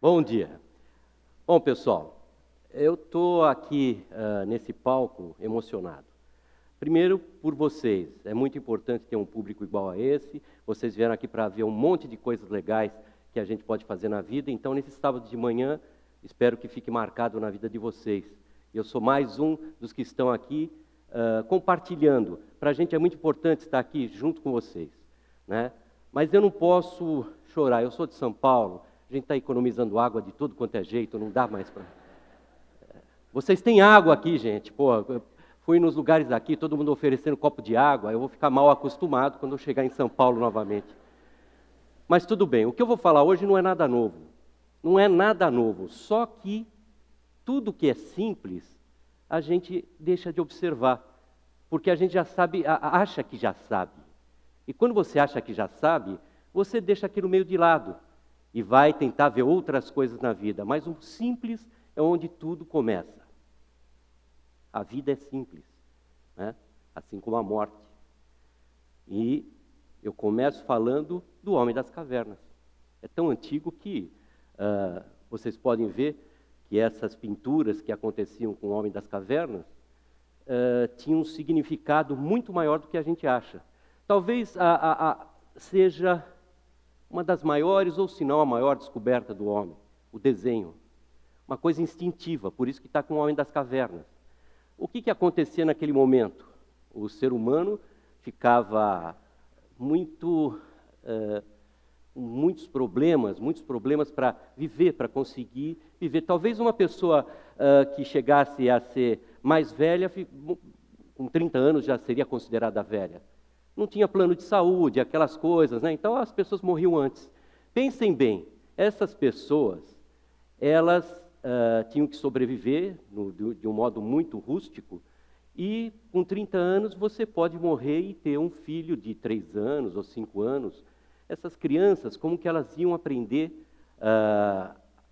Bom dia. Bom, pessoal, eu estou aqui nesse palco emocionado. Primeiro, por vocês. É muito importante ter um público igual a esse. Vocês vieram aqui para ver um monte de coisas legais que a gente pode fazer na vida. Então, nesse sábado de manhã, espero que fique marcado na vida de vocês. Eu sou mais um dos que estão aqui compartilhando. Para a gente é muito importante estar aqui junto com vocês, né? Mas eu não posso chorar. Eu sou de São Paulo. A gente está economizando água de tudo quanto é jeito, não dá mais para... Vocês têm água aqui, gente. Pô, fui nos lugares aqui, todo mundo oferecendo copo de água, eu vou ficar mal acostumado quando eu chegar em São Paulo novamente. Mas tudo bem, o que eu vou falar hoje não é nada novo. Não é nada novo, só que tudo que é simples, a gente deixa de observar. Porque a gente já sabe, acha que já sabe. E quando você acha que já sabe, você deixa aquilo meio de lado. E vai tentar ver outras coisas na vida. Mas o simples é onde tudo começa. A vida é simples, né? Assim como a morte. E eu começo falando do Homem das Cavernas. É tão antigo que vocês podem ver que essas pinturas que aconteciam com o Homem das Cavernas tinham um significado muito maior do que a gente acha. Talvez seja uma das maiores, ou se não a maior descoberta do homem, o desenho. Uma coisa instintiva, por isso que está com o Homem das Cavernas. O que acontecia naquele momento? O ser humano ficava muitos problemas para viver, para conseguir viver. Talvez uma pessoa que chegasse a ser mais velha, com 30 anos já seria considerada velha. Não tinha plano de saúde, aquelas coisas, né? Então as pessoas morriam antes. Pensem bem, essas pessoas, elas tinham que sobreviver de um modo muito rústico, e com 30 anos você pode morrer e ter um filho de 3 anos ou 5 anos. Essas crianças, como que elas iam aprender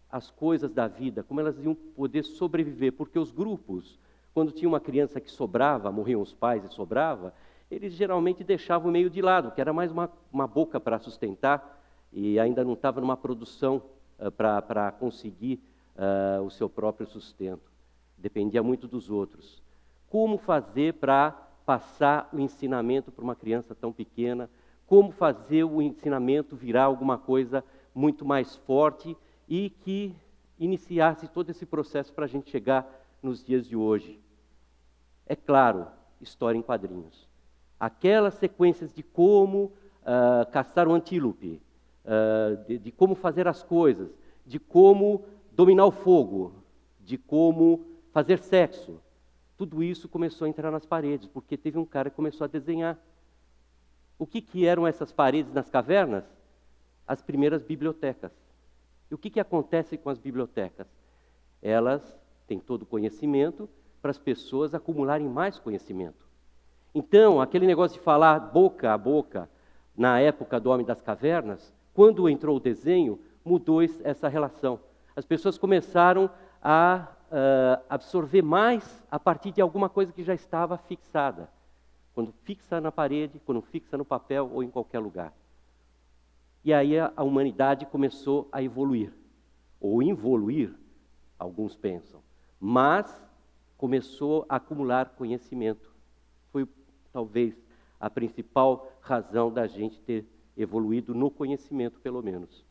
as coisas da vida, como elas iam poder sobreviver? Porque os grupos, quando tinha uma criança que sobrava, morriam os pais e sobrava, eles geralmente deixavam meio de lado, que era mais uma boca para sustentar, e ainda não estava numa produção para conseguir o seu próprio sustento. Dependia muito dos outros. Como fazer para passar o ensinamento para uma criança tão pequena? Como fazer o ensinamento virar alguma coisa muito mais forte e que iniciasse todo esse processo para a gente chegar nos dias de hoje? É claro, história em quadrinhos. Aquelas sequências de como caçar um antílope, de como fazer as coisas, de como dominar o fogo, de como fazer sexo. Tudo isso começou a entrar nas paredes, porque teve um cara que começou a desenhar. O que eram essas paredes nas cavernas? As primeiras bibliotecas. E o que acontece com as bibliotecas? Elas têm todo o conhecimento para as pessoas acumularem mais conhecimento. Então, aquele negócio de falar boca a boca, na época do Homem das Cavernas, quando entrou o desenho, mudou essa relação. As pessoas começaram a absorver mais a partir de alguma coisa que já estava fixada. Quando fixa na parede, quando fixa no papel ou em qualquer lugar. E aí a humanidade começou a evoluir, ou involuir, alguns pensam. Mas começou a acumular conhecimento. Foi talvez a principal razão da gente ter evoluído no conhecimento, pelo menos.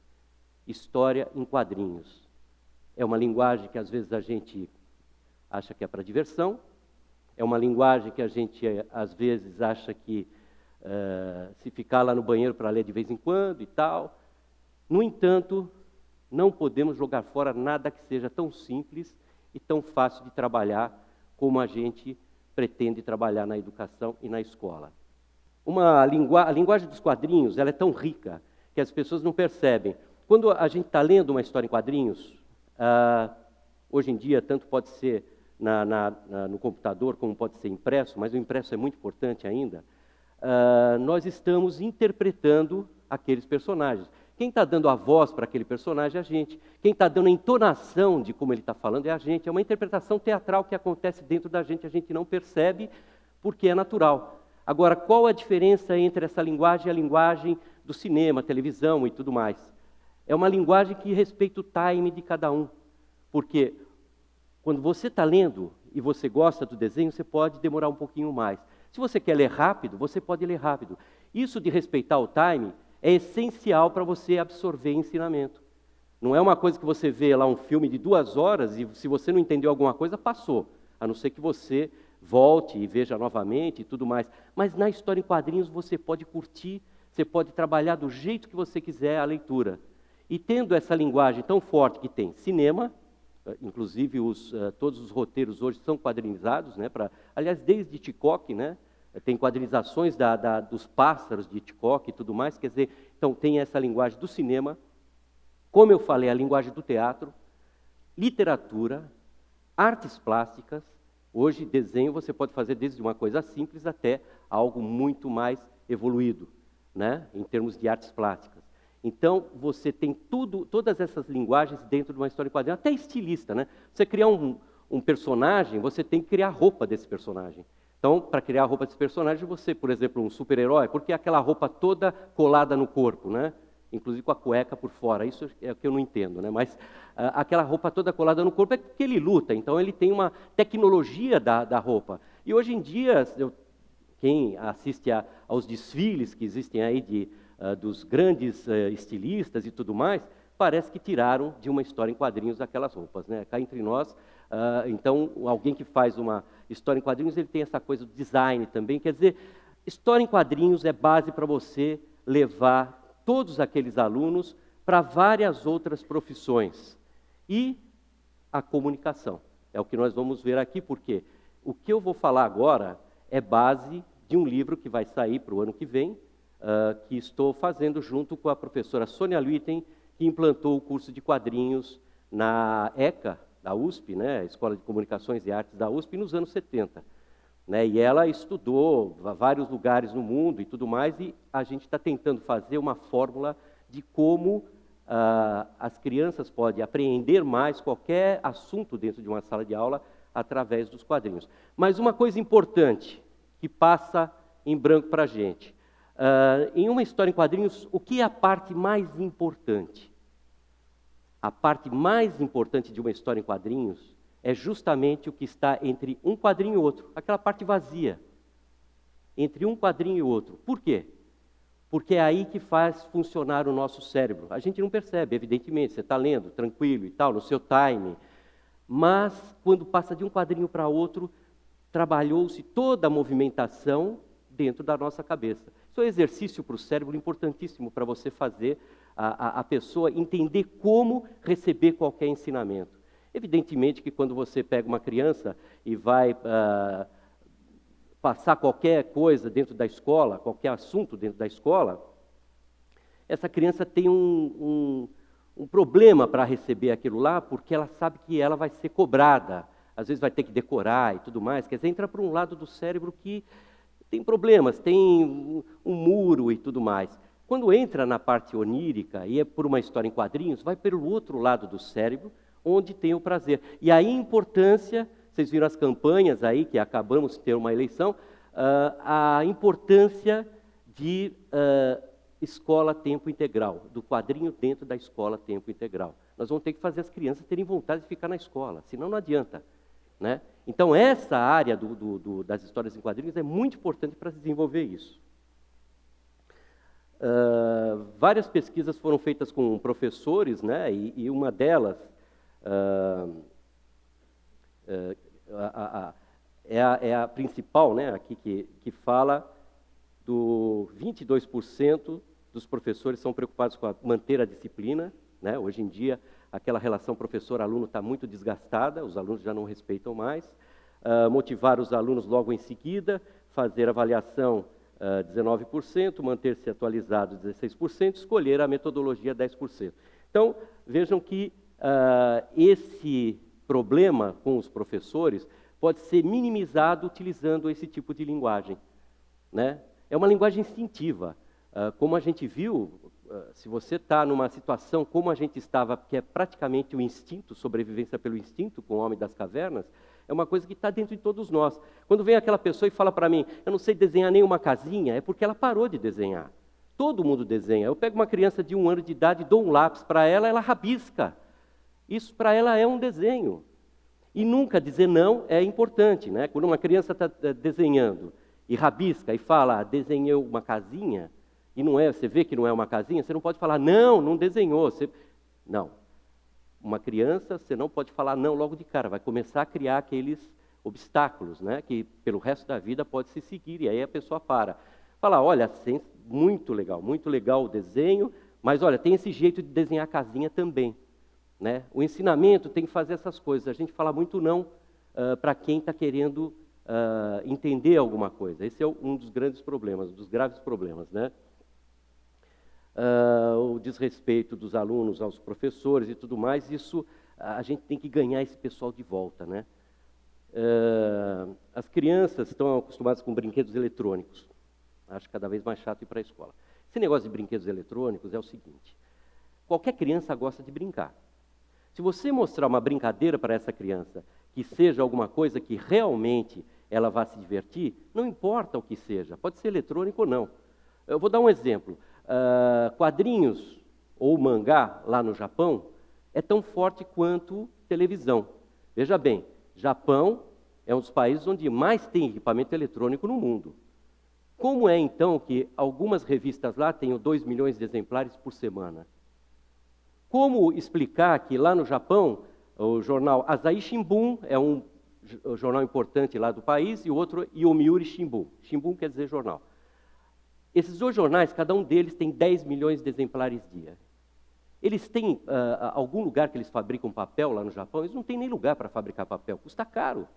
História em quadrinhos. É uma linguagem que às vezes a gente acha que é para diversão, é uma linguagem que a gente às vezes acha que se ficar lá no banheiro para ler de vez em quando e tal. No entanto, não podemos jogar fora nada que seja tão simples e tão fácil de trabalhar como a gente pretende trabalhar na educação e na escola. A linguagem dos quadrinhos, ela é tão rica que as pessoas não percebem. Quando a gente está lendo uma história em quadrinhos, hoje em dia tanto pode ser no computador como pode ser impresso, mas o impresso é muito importante ainda, nós estamos interpretando aqueles personagens. Quem está dando a voz para aquele personagem é a gente. Quem está dando a entonação de como ele está falando é a gente. É uma interpretação teatral que acontece dentro da gente. A gente não percebe porque é natural. Agora, qual a diferença entre essa linguagem e a linguagem do cinema, televisão e tudo mais? É uma linguagem que respeita o time de cada um. Porque quando você está lendo e você gosta do desenho, você pode demorar um pouquinho mais. Se você quer ler rápido, você pode ler rápido. Isso de respeitar o time é essencial para você absorver ensinamento. Não é uma coisa que você vê lá um filme de 2 horas e se você não entendeu alguma coisa, passou. A não ser que você volte e veja novamente e tudo mais. Mas na história em quadrinhos você pode curtir, você pode trabalhar do jeito que você quiser a leitura. E tendo essa linguagem tão forte que tem cinema, inclusive todos os roteiros hoje são quadrinizados, né, aliás, desde Hitchcock, né, tem quadrinizações dos pássaros de Hitchcock e tudo mais, quer dizer, então tem essa linguagem do cinema, como eu falei, a linguagem do teatro, literatura, artes plásticas. Hoje, desenho você pode fazer desde uma coisa simples até algo muito mais evoluído, né, em termos de artes plásticas. Então, você tem todas essas linguagens dentro de uma história em quadrinhos, até estilista, né? Você criar um personagem, você tem que criar a roupa desse personagem. Então, para criar a roupa desse personagem, você, por exemplo, um super-herói, porque aquela roupa toda colada no corpo, né? Inclusive com a cueca por fora, isso é o que eu não entendo, né? Mas aquela roupa toda colada no corpo é porque ele luta, então ele tem uma tecnologia da roupa. E hoje em dia, quem assiste aos desfiles que existem aí dos grandes estilistas e tudo mais, parece que tiraram de uma história em quadrinhos aquelas roupas, né? Cá entre nós, então, alguém que faz uma história em quadrinhos, ele tem essa coisa do design também, quer dizer, história em quadrinhos é base para você levar todos aqueles alunos para várias outras profissões. E a comunicação, é o que nós vamos ver aqui, porque o que eu vou falar agora é base de um livro que vai sair para o ano que vem, que estou fazendo junto com a professora Sônia Luiten, que implantou o curso de quadrinhos na ECA, da USP, né, Escola de Comunicações e Artes da USP, nos anos 70. Né, e ela estudou vários lugares no mundo e tudo mais, e a gente está tentando fazer uma fórmula de como as crianças podem apreender mais qualquer assunto dentro de uma sala de aula através dos quadrinhos. Mas uma coisa importante, que passa em branco para a gente. Em uma história em quadrinhos, o que é a parte mais importante? A parte mais importante de uma história em quadrinhos é justamente o que está entre um quadrinho e outro, aquela parte vazia, entre um quadrinho e outro. Por quê? Porque é aí que faz funcionar o nosso cérebro. A gente não percebe, evidentemente, você está lendo tranquilo e tal, no seu time, mas quando passa de um quadrinho para outro, trabalhou-se toda a movimentação dentro da nossa cabeça. Isso é um exercício para o cérebro importantíssimo para você fazer a pessoa entender como receber qualquer ensinamento. Evidentemente que quando você pega uma criança e vai passar qualquer coisa dentro da escola, qualquer assunto dentro da escola, essa criança tem um problema para receber aquilo lá, porque ela sabe que ela vai ser cobrada, às vezes vai ter que decorar e tudo mais, quer dizer, entra para um lado do cérebro que tem problemas, tem um muro e tudo mais. Quando entra na parte onírica e é por uma história em quadrinhos, vai pelo outro lado do cérebro, onde tem o prazer. E aí a importância, vocês viram as campanhas aí, que acabamos de ter uma eleição, a importância de escola tempo integral, do quadrinho dentro da escola tempo integral. Nós vamos ter que fazer as crianças terem vontade de ficar na escola, senão não adianta. Né? Então essa área das histórias em quadrinhos é muito importante para desenvolver isso. Várias pesquisas foram feitas com professores, né? E uma delas é a principal, né? Aqui que fala do 22% dos professores são preocupados com manter a disciplina, né? Hoje em dia, aquela relação professor-aluno está muito desgastada, os alunos já não respeitam mais. Motivar os alunos logo em seguida, fazer avaliação 19%, manter-se atualizado 16%, escolher a metodologia 10%. Então, vejam que esse problema com os professores pode ser minimizado utilizando esse tipo de linguagem. Né? É uma linguagem instintiva. Como a gente viu, se você está numa situação como a gente estava, que é praticamente o instinto, sobrevivência pelo instinto com o Homem das Cavernas, é uma coisa que está dentro de todos nós. Quando vem aquela pessoa e fala para mim, eu não sei desenhar nenhuma casinha, é porque ela parou de desenhar. Todo mundo desenha. Eu pego uma criança de 1 ano de idade, dou um lápis para ela, ela rabisca. Isso para ela é um desenho. E nunca dizer não é importante, né? Quando uma criança está desenhando e rabisca e fala, desenhei uma casinha, e não é, você vê que não é uma casinha, você não pode falar, não desenhou. Não. Uma criança, você não pode falar não logo de cara, vai começar a criar aqueles obstáculos, né? Que pelo resto da vida pode se seguir, e aí a pessoa para. Fala, olha, muito legal o desenho, mas olha, tem esse jeito de desenhar a casinha também. Né? O ensinamento tem que fazer essas coisas. A gente fala muito não para quem está querendo entender alguma coisa. Esse é um dos grandes problemas, dos graves problemas. Né? O desrespeito dos alunos aos professores e tudo mais, isso a gente tem que ganhar esse pessoal de volta. Né? As crianças estão acostumadas com brinquedos eletrônicos. Acho cada vez mais chato ir para a escola. Esse negócio de brinquedos eletrônicos é o seguinte: qualquer criança gosta de brincar. Se você mostrar uma brincadeira para essa criança, que seja alguma coisa que realmente ela vá se divertir, não importa o que seja, pode ser eletrônico ou não. Eu vou dar um exemplo. Quadrinhos ou mangá lá no Japão é tão forte quanto televisão. Veja bem, Japão é um dos países onde mais tem equipamento eletrônico no mundo. Como é então que algumas revistas lá tenham 2 milhões de exemplares por semana? Como explicar que lá no Japão, o jornal Asahi Shimbun é um jornal importante lá do país, e o outro Yomiuri Shimbun. Shimbun quer dizer jornal. Esses 2 jornais, cada um deles tem 10 milhões de exemplares dia. Eles têm algum lugar que eles fabricam papel lá no Japão? Eles não têm nem lugar para fabricar papel, custa caro.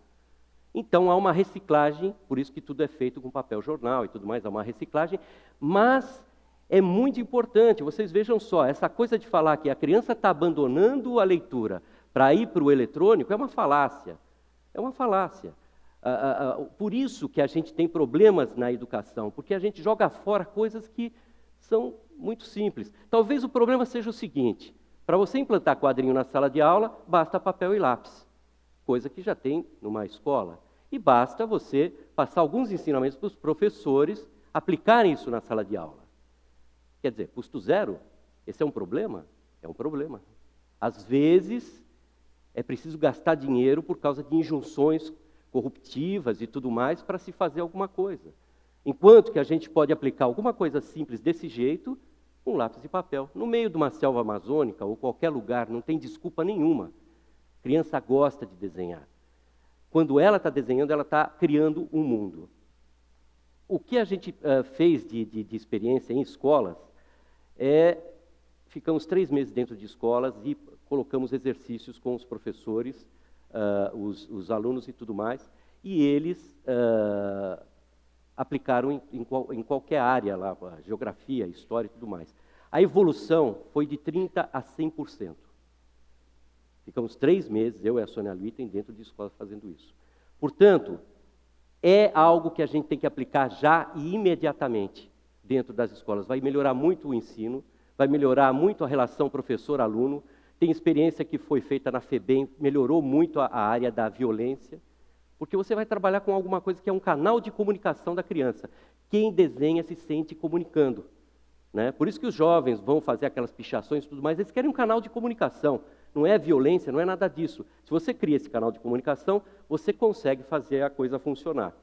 Então há uma reciclagem, por isso que tudo é feito com papel jornal e tudo mais, há uma reciclagem, mas é muito importante, vocês vejam só, essa coisa de falar que a criança está abandonando a leitura para ir para o eletrônico é uma falácia. É uma falácia. Por isso que a gente tem problemas na educação, porque a gente joga fora coisas que são muito simples. Talvez o problema seja o seguinte: para você implantar quadrinho na sala de aula, basta papel e lápis, coisa que já tem numa escola. E basta você passar alguns ensinamentos para os professores aplicarem isso na sala de aula. Quer dizer, custo zero? Esse é um problema? É um problema. Às vezes, é preciso gastar dinheiro por causa de injunções corruptivas e tudo mais para se fazer alguma coisa. Enquanto que a gente pode aplicar alguma coisa simples desse jeito, um lápis e papel. No meio de uma selva amazônica ou qualquer lugar, não tem desculpa nenhuma. A criança gosta de desenhar. Quando ela está desenhando, ela está criando um mundo. O que a gente fez de experiência em escolas ficamos 3 meses dentro de escolas e colocamos exercícios com os professores, os alunos e tudo mais, e eles aplicaram em qualquer área lá, geografia, história e tudo mais. A evolução foi de 30% a 100%. Ficamos 3 meses, eu e a Sônia Luiten, dentro de escolas fazendo isso. Portanto, é algo que a gente tem que aplicar já e imediatamente dentro das escolas. Vai melhorar muito o ensino, vai melhorar muito a relação professor-aluno. Tem experiência que foi feita na FEBEM, melhorou muito a área da violência, porque você vai trabalhar com alguma coisa que é um canal de comunicação da criança. Quem desenha se sente comunicando. Né? Por isso que os jovens vão fazer aquelas pichações e tudo mais, eles querem um canal de comunicação. Não é violência, não é nada disso. Se você cria esse canal de comunicação, você consegue fazer a coisa funcionar.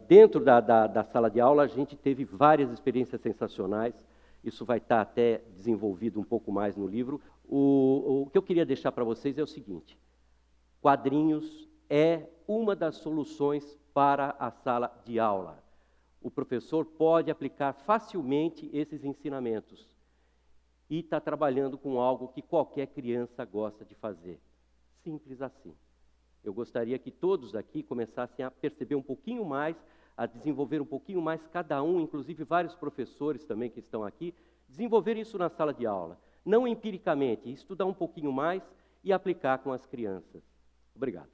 Dentro da sala de aula, a gente teve várias experiências sensacionais. Isso vai estar até desenvolvido um pouco mais no livro. O que eu queria deixar para vocês é o seguinte: quadrinhos é uma das soluções para a sala de aula. O professor pode aplicar facilmente esses ensinamentos e está trabalhando com algo que qualquer criança gosta de fazer. Simples assim. Eu gostaria que todos aqui começassem a perceber um pouquinho mais, a desenvolver um pouquinho mais, cada um, inclusive vários professores também que estão aqui, desenvolver isso na sala de aula. Não empiricamente, estudar um pouquinho mais e aplicar com as crianças. Obrigado.